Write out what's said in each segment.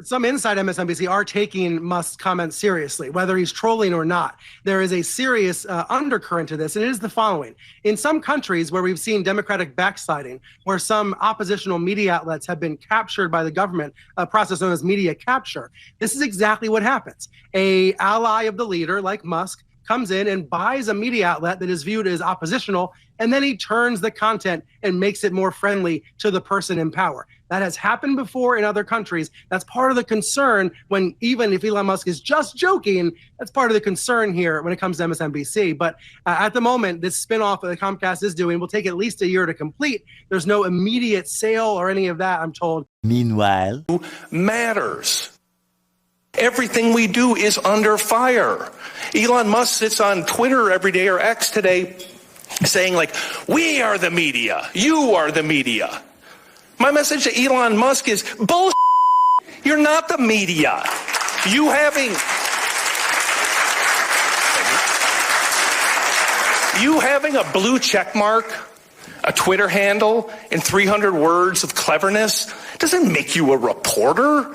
some inside MSNBC are taking Musk's comments seriously, whether he's trolling or not. There is a serious undercurrent to this, and it is the following. In some countries where we've seen democratic backsliding, where some oppositional media outlets have been captured by the government, a process known as media capture, this is exactly what happens. A ally of the leader, like Musk, comes in and buys a media outlet that is viewed as oppositional, and then he turns the content and makes it more friendly to the person in power. That has happened before in other countries. That's part of the concern when, even if Elon Musk is just joking, that's part of the concern here when it comes to MSNBC. But at the moment, this spinoff that Comcast is doing will take at least a year to complete. There's no immediate sale or any of that, I'm told. Meanwhile, matters. Everything we do is under fire. Elon Musk sits on Twitter every day, or X today, saying like, we are the media, you are the media. My message to Elon Musk is bullshit. You're not the media. You having a blue check mark, a Twitter handle, and 300 words of cleverness doesn't make you a reporter.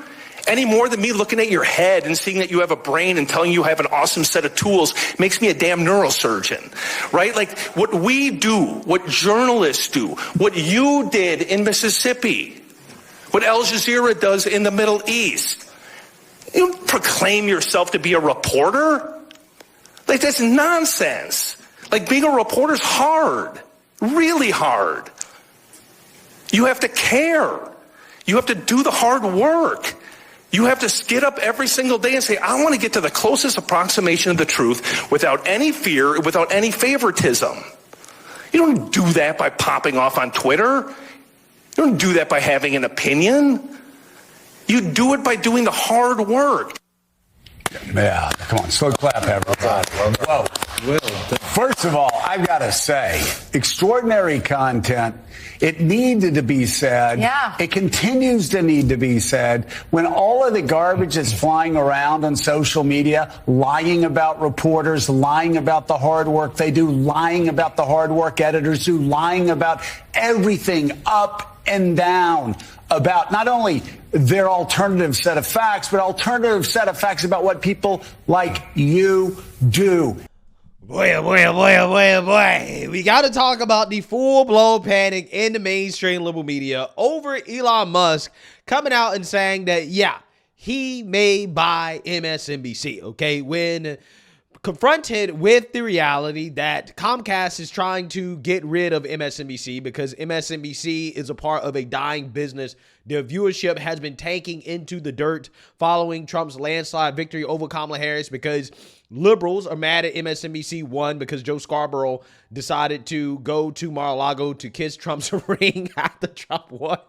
Any more than me looking at your head and seeing that you have a brain and telling you I have an awesome set of tools makes me a damn neurosurgeon, right? Like what we do, what journalists do, what you did in Mississippi, what Al Jazeera does in the Middle East. You don't proclaim yourself to be a reporter. Like that's nonsense. Like being a reporter is hard, really hard. You have to care. You have to do the hard work. You have to get up every single day and say, I want to get to the closest approximation of the truth without any fear, without any favoritism. You don't do that by popping off on Twitter. You don't do that by having an opinion. You do it by doing the hard work. Yeah, come on, slow clap, everybody. Whoa. First of all, I've got to say, extraordinary content. It needed to be said. Yeah. It continues to need to be said. When all of the garbage is flying around on social media, lying about reporters, lying about the hard work they do, lying about the hard work editors do, lying about everything up and down about not only their alternative set of facts, but alternative set of facts about what people like you do. Boy, oh boy, oh boy, oh boy, oh boy. We got to talk about the full-blown panic in the mainstream liberal media over Elon Musk coming out and saying that, yeah, he may buy MSNBC, okay? When confronted with the reality that Comcast is trying to get rid of MSNBC because MSNBC is a part of a dying business. Their viewership has been tanking into the dirt following Trump's landslide victory over Kamala Harris because liberals are mad at MSNBC, one, because Joe Scarborough decided to go to Mar-a-Lago to kiss Trump's ring after Trump won.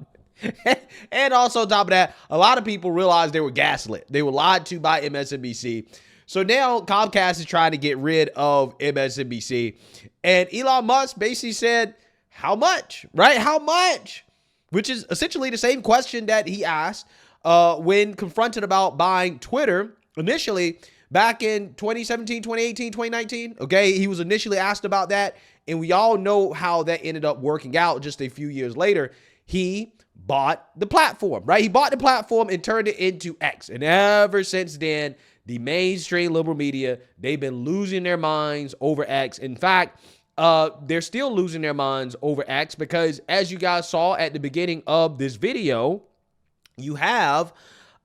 And also on top of that, a lot of people realized they were gaslit. They were lied to by MSNBC. So now Comcast is trying to get rid of MSNBC. And Elon Musk basically said, how much, right? How much? Which is essentially the same question that he asked when confronted about buying Twitter initially back in 2017, 2018, 2019. Okay, he was initially asked about that. And we all know how that ended up working out just a few years later. He bought the platform, right? He bought the platform and turned it into X. And ever since then, the mainstream liberal media, they've been losing their minds over X. In fact, they're still losing their minds over X because, as you guys saw at the beginning of this video, you have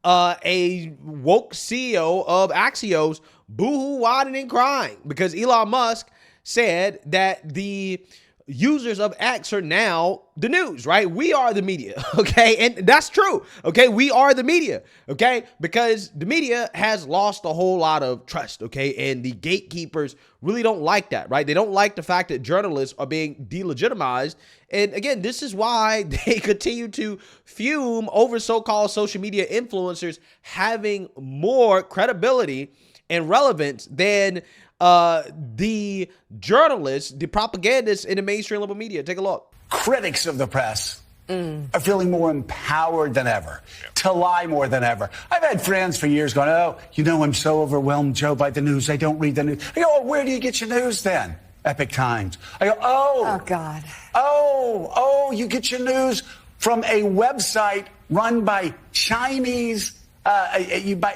a woke CEO of Axios boo-hoo, whining, and crying because Elon Musk said that the users of X are now the news, right? We are the media, okay? And that's true, okay? We are the media, okay? Because the media has lost a whole lot of trust, okay? And the gatekeepers really don't like that, right? They don't like the fact that journalists are being delegitimized. And again, this is why they continue to fume over so-called social media influencers having more credibility and relevance than the journalists, the propagandists in the mainstream liberal media. Take a look. Critics of the press are feeling more empowered than ever to lie more than ever. I've had friends for years going, oh, you know, I'm so overwhelmed, Joe, by the news. I don't read the news. I go, oh, where do you get your news then? Epic Times. I go, oh, God. Oh, you get your news from a website run by Chinese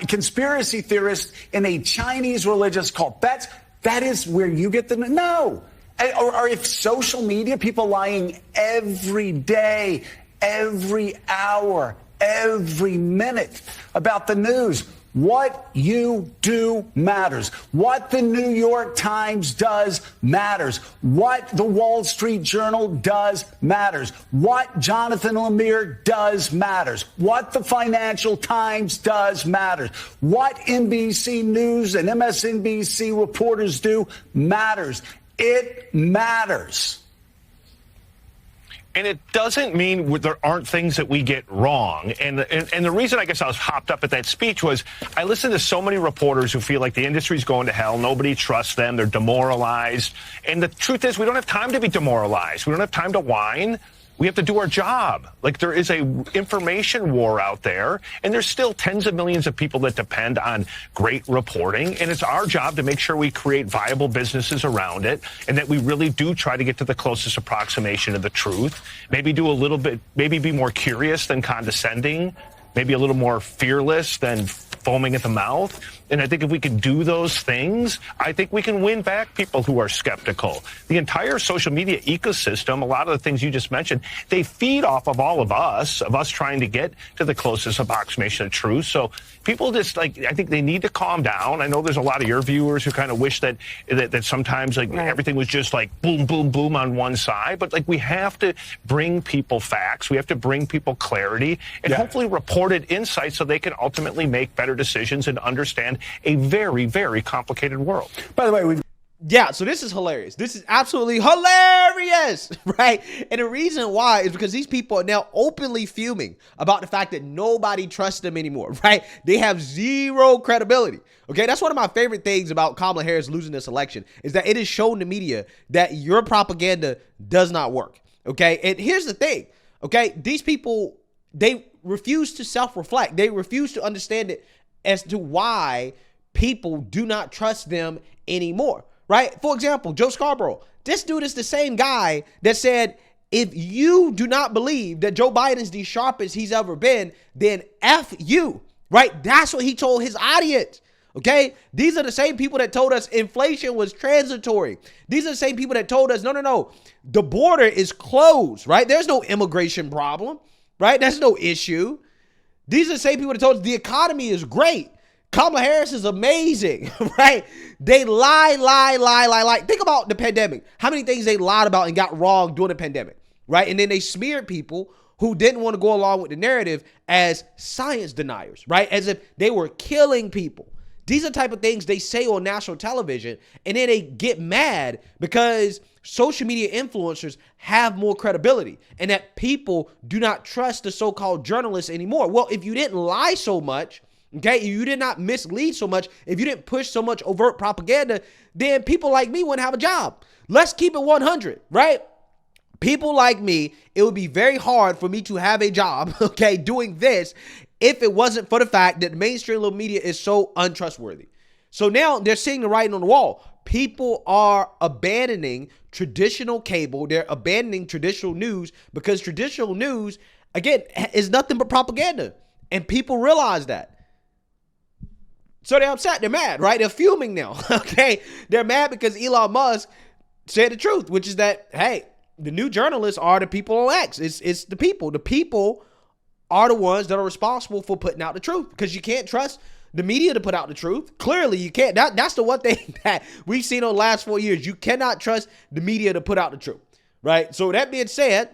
conspiracy theorist in a Chinese religious cult. That is where you get the no. Or if social media, people lying every day, every hour, every minute about the news. What you do matters. What the New York Times does matters. What the Wall Street Journal does matters. What Jonathan Lemire does matters. What the Financial Times does matters. What NBC News and MSNBC reporters do matters. It matters. And it doesn't mean there aren't things that we get wrong. And the reason I guess I was hopped up at that speech was I listened to so many reporters who feel like the industry's going to hell. Nobody trusts them. They're demoralized. And the truth is we don't have time to be demoralized. We don't have time to whine. We have to do our job. Like, there is a information war out there, and there's still tens of millions of people that depend on great reporting. And it's our job to make sure we create viable businesses around it and that we really do try to get to the closest approximation of the truth. Maybe do a little bit, maybe be more curious than condescending, maybe a little more fearless than foaming at the mouth. And I think if we can do those things, I think we can win back people who are skeptical. The entire social media ecosystem, a lot of the things you just mentioned, they feed off of all of us trying to get to the closest approximation of truth. So people just I think they need to calm down. I know there's a lot of your viewers who kind of wish that sometimes everything was just like boom, boom, boom on one side. But we have to bring people facts. We have to bring people clarity and hopefully reported insights so they can ultimately make better decisions and understand a very, very complicated world. By the way, so this is hilarious. This is absolutely hilarious, right? And the reason why is because these people are now openly fuming about the fact that nobody trusts them anymore, right? They have zero credibility. Okay, that's one of my favorite things about Kamala Harris losing this election is that it has shown the media that your propaganda does not work. Okay, and here's the thing. Okay, these people, they refuse to self-reflect. They refuse to understand it as to why people do not trust them anymore, right? For example, Joe Scarborough. This dude is the same guy that said, if you do not believe that Joe Biden's the sharpest he's ever been, then F you, right? That's what he told his audience, okay? These are the same people that told us inflation was transitory. These are the same people that told us, no, the border is closed, right? There's no immigration problem, right? That's no issue. These are the same people that told us the economy is great. Kamala Harris is amazing, right? They lie. Think about the pandemic. How many things they lied about and got wrong during the pandemic, right? And then they smeared people who didn't want to go along with the narrative as science deniers, right? As if they were killing people. These are the type of things they say on national television, and then they get mad because social media influencers have more credibility and that people do not trust the so-called journalists anymore. Well, if you didn't lie so much, okay, you did not mislead so much, if you didn't push so much overt propaganda, then people like me wouldn't have a job. Let's keep it 100, right? People like me, it would be very hard for me to have a job, okay, doing this if it wasn't for the fact that the mainstream little media is so untrustworthy. So now they're seeing the writing on the wall. People are abandoning traditional cable. They're abandoning traditional news because traditional news, again, is nothing but propaganda. And people realize that. So they're upset. They're mad, right? They're fuming now, okay? They're mad because Elon Musk said the truth, which is that, hey, the new journalists are the people on X. It's the people. The people are the ones that are responsible for putting out the truth because you can't trust the media to put out the truth. Clearly, you can't. That's the one thing that we've seen over the last 4 years. You cannot trust the media to put out the truth, right? So that being said,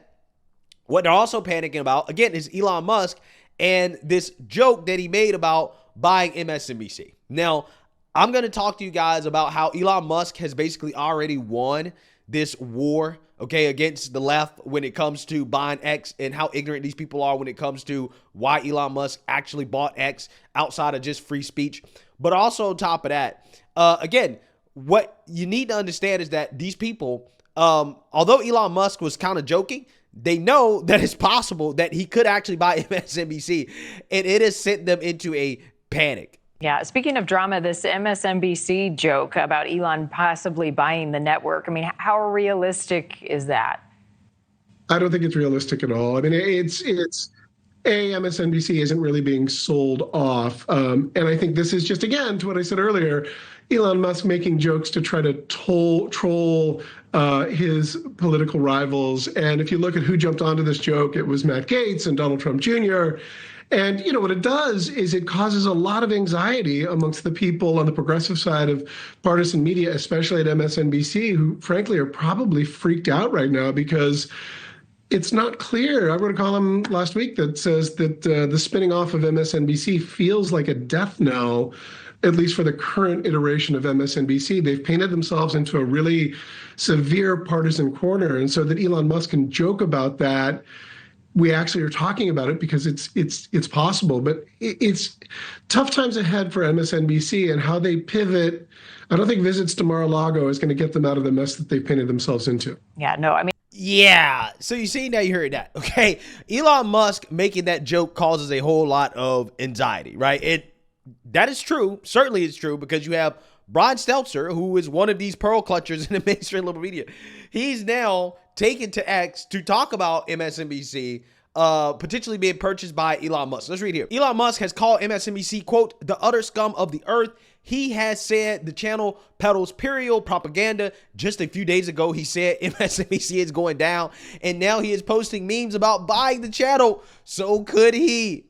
what they're also panicking about, again, is Elon Musk and this joke that he made about buying MSNBC. Now, I'm going to talk to you guys about how Elon Musk has basically already won this war, okay, against the left when it comes to buying X and how ignorant these people are when it comes to why Elon Musk actually bought X outside of just free speech. But also on top of that, again, what you need to understand is that these people, although Elon Musk was kind of joking, they know that it's possible that he could actually buy MSNBC, and it has sent them into a panic. Yeah, speaking of drama, this MSNBC joke about Elon possibly buying the network, I mean, how realistic is that? I don't think it's realistic at all. I mean, MSNBC isn't really being sold off. And I think this is just, again, to what I said earlier, Elon Musk making jokes to try to troll his political rivals. And if you look at who jumped onto this joke, it was Matt Gaetz and Donald Trump Jr. And, you know, what it does is it causes a lot of anxiety amongst the people on the progressive side of partisan media, especially at MSNBC, who frankly are probably freaked out right now because it's not clear. I wrote a column last week that says that the spinning off of MSNBC feels like a death knell, at least for the current iteration of MSNBC. They've painted themselves into a really severe partisan corner. And so that Elon Musk can joke about that, we actually are talking about it because it's possible. But it's tough times ahead for MSNBC and how they pivot. I don't think visits to Mar-a-Lago is going to get them out of the mess that they've painted themselves into. Yeah, no, I mean. Yeah, so you see, now you heard that, okay? Elon Musk making that joke causes a whole lot of anxiety, right? That is true. Certainly it's true because you have Brian Stelter, who is one of these pearl clutchers in the mainstream liberal media. He's now taken to X to talk about MSNBC potentially being purchased by Elon Musk. Let's read here. Elon Musk has called MSNBC, quote, the utter scum of the earth. He has said the channel peddles puerile propaganda. Just a few days ago, he said MSNBC is going down, and now he is posting memes about buying the channel. So could he?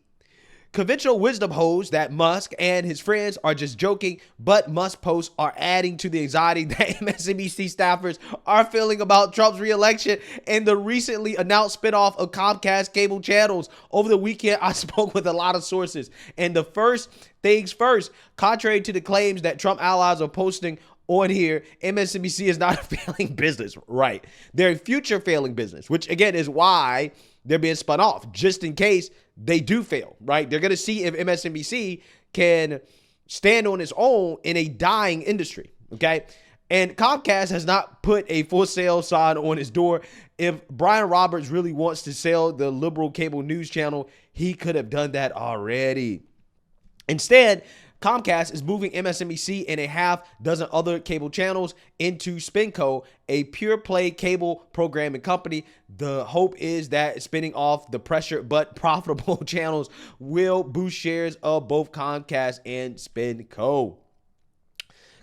Conventional wisdom holds that Musk and his friends are just joking, but Musk posts are adding to the anxiety that MSNBC staffers are feeling about Trump's reelection and the recently announced spinoff of Comcast cable channels. Over the weekend, I spoke with a lot of sources, and the first things first, contrary to the claims that Trump allies are posting on here, MSNBC is not a failing business, right? They're a future failing business, which again is why they're being spun off, just in case they do fail, right? They're going to see if MSNBC can stand on its own in a dying industry, okay? And Comcast has not put a for sale sign on its door. If Brian Roberts really wants to sell the liberal cable news channel, he could have done that already. Instead, Comcast is moving MSNBC and a half dozen other cable channels into SpinCo, a pure play cable programming company. The hope is that spinning off the pressure but profitable channels will boost shares of both Comcast and SpinCo.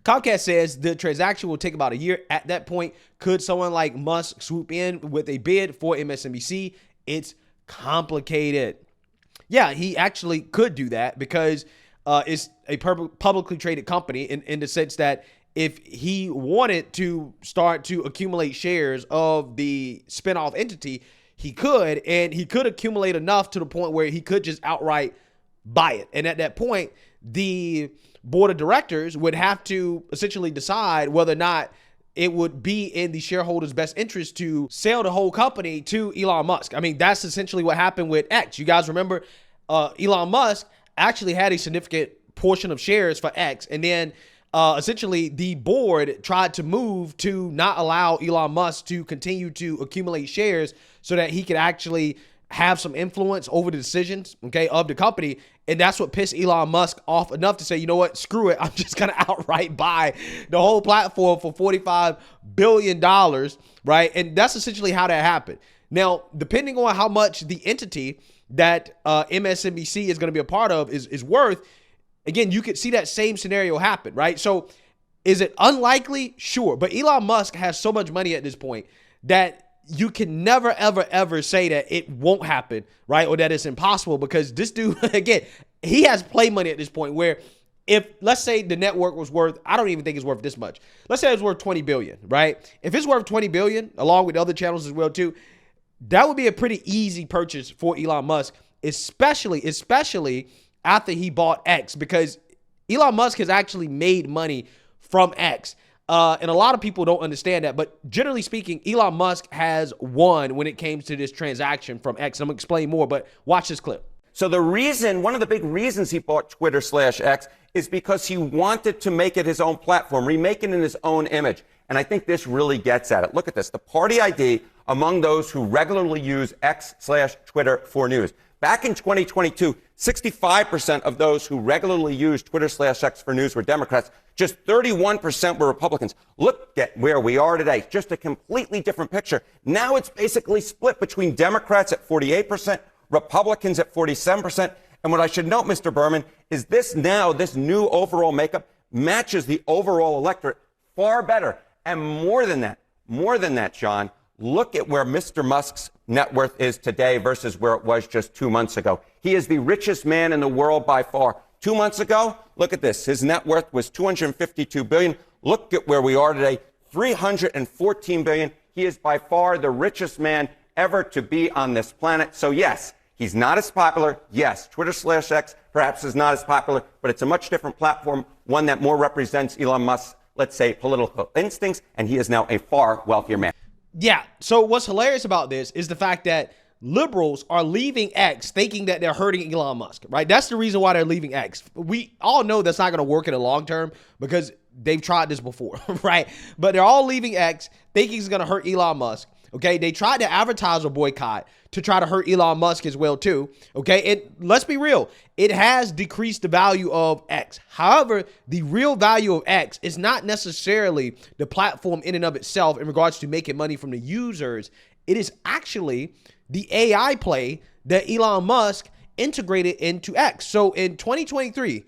Comcast says the transaction will take about a year. At that point, could someone like Musk swoop in with a bid for MSNBC? It's complicated. Yeah, he actually could do that because it's a publicly traded company in the sense that if he wanted to start to accumulate shares of the spinoff entity, he could, and he could accumulate enough to the point where he could just outright buy it. And at that point, the board of directors would have to essentially decide whether or not it would be in the shareholders' best interest to sell the whole company to Elon Musk. I mean, that's essentially what happened with X. You guys remember Elon Musk actually had a significant portion of shares for X, and then essentially the board tried to move to not allow Elon Musk to continue to accumulate shares so that he could actually have some influence over the decisions, okay, of the company. And that's what pissed Elon Musk off enough to say, you know what, screw it, I'm just gonna outright buy the whole platform for $45 billion, right? And that's essentially how that happened. Now, depending on how much the entity that MSNBC is going to be a part of is worth, again, you could see that same scenario happen, right? So is it unlikely? Sure. But Elon Musk has so much money at this point that you can never, ever, ever say that it won't happen, right? Or that it's impossible, because this dude, again, he has play money at this point where if, let's say the network was worth, I don't even think it's worth this much. Let's say it's worth $20 billion, right? If it's worth $20 billion, along with other channels as well too, that would be a pretty easy purchase for Elon Musk, especially after he bought X, because Elon Musk has actually made money from X. And a lot of people don't understand that. But generally speaking, Elon Musk has won when it came to this transaction from X. I'm going to explain more, but watch this clip. So one of the big reasons he bought Twitter/X is because he wanted to make it his own platform, remake it in his own image. And I think this really gets at it. Look at this. The party ID among those who regularly use X/Twitter for news. Back in 2022, 65% of those who regularly use Twitter/X for news were Democrats. Just 31% were Republicans. Look at where we are today. Just a completely different picture. Now it's basically split between Democrats at 48%, Republicans at 47%. And what I should note, Mr. Berman, is this new overall makeup matches the overall electorate far better. And more than that, John, look at where Mr. Musk's net worth is today versus where it was just 2 months ago. He is the richest man in the world by far. 2 months ago, look at this. His net worth was $252 billion. Look at where we are today, $314 billion. He is by far the richest man ever to be on this planet. So yes, he's not as popular. Yes, Twitter/X perhaps is not as popular, but it's a much different platform, one that more represents Elon Musk's, let's say, political instincts, and he is now a far wealthier man. Yeah. So what's hilarious about this is the fact that liberals are leaving X thinking that they're hurting Elon Musk, right? That's the reason why they're leaving X. We all know that's not going to work in the long term because they've tried this before, right? But they're all leaving X thinking it's going to hurt Elon Musk. Okay, they tried to advertise a boycott to try to hurt Elon Musk as well too. Okay, and let's be real, it has decreased the value of X. However, the real value of X is not necessarily the platform in and of itself in regards to making money from the users. It is actually the AI play that Elon Musk integrated into X. So in 2023,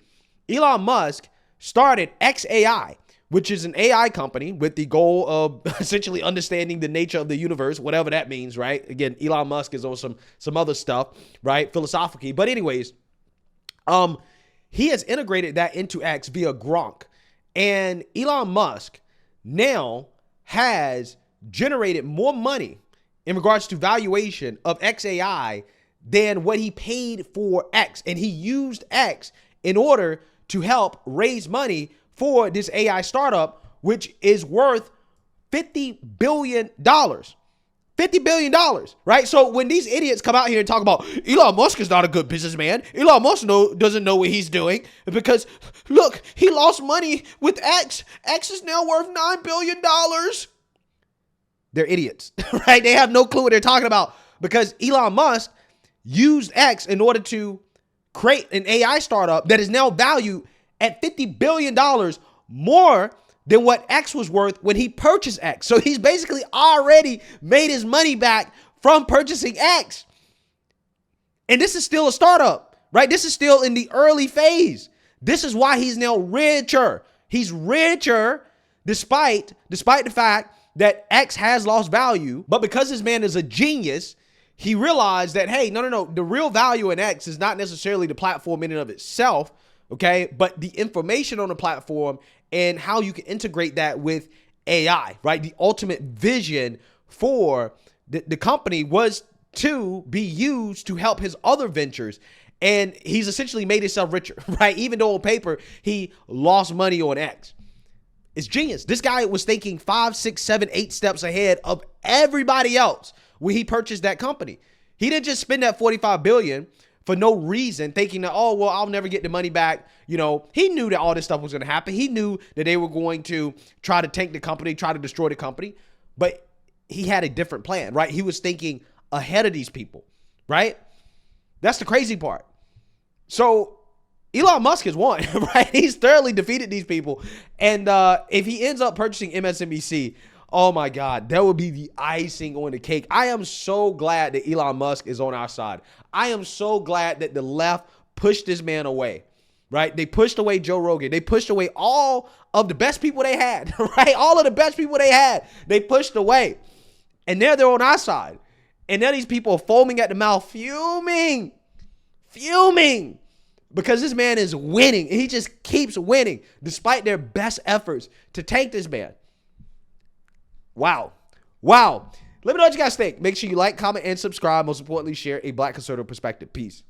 Elon Musk started XAI, which is an AI company with the goal of essentially understanding the nature of the universe, whatever that means, right? Again, Elon Musk is on some other stuff, right? Philosophically. But anyways, he has integrated that into X via Gronk. And Elon Musk now has generated more money in regards to valuation of XAI than what he paid for X. And he used X in order to help raise money for this AI startup, which is worth $50 billion. $50 billion, right? So when these idiots come out here and talk about Elon Musk is not a good businessman, Elon Musk doesn't know what he's doing because, look, he lost money with X. X is now worth $9 billion. They're idiots, right? They have no clue what they're talking about because Elon Musk used X in order to create an AI startup that is now valued at $50 billion more than what X was worth when he purchased X. So he's basically already made his money back from purchasing X. And this is still a startup, right? This is still in the early phase. This is why he's now richer. He's richer despite the fact that X has lost value. But because this man is a genius, he realized that, hey, no. The real value in X is not necessarily the platform in and of itself, okay, but the information on the platform and how you can integrate that with AI, right? The ultimate vision for the company was to be used to help his other ventures. And he's essentially made himself richer, right? Even though on paper, he lost money on X. It's genius. This guy was thinking 5, 6, 7, 8 steps ahead of everybody else when he purchased that company. He didn't just spend that $45 billion for no reason, thinking that, oh, well, I'll never get the money back. You know, he knew that all this stuff was going to happen. He knew that they were going to try to tank the company, try to destroy the company. But he had a different plan, right? He was thinking ahead of these people, right? That's the crazy part. So Elon Musk has won, right? He's thoroughly defeated these people. And if he ends up purchasing MSNBC, oh my God, that would be the icing on the cake. I am so glad that Elon Musk is on our side. I am so glad that the left pushed this man away, right? They pushed away Joe Rogan. They pushed away all of the best people they had, right? All of the best people they had, they pushed away. And now they're on our side. And now these people are foaming at the mouth, fuming, because this man is winning. And he just keeps winning despite their best efforts to tank this man. Wow. Let me know what you guys think. Make sure you like, comment, and subscribe. Most importantly, share a Black conservative perspective. Peace.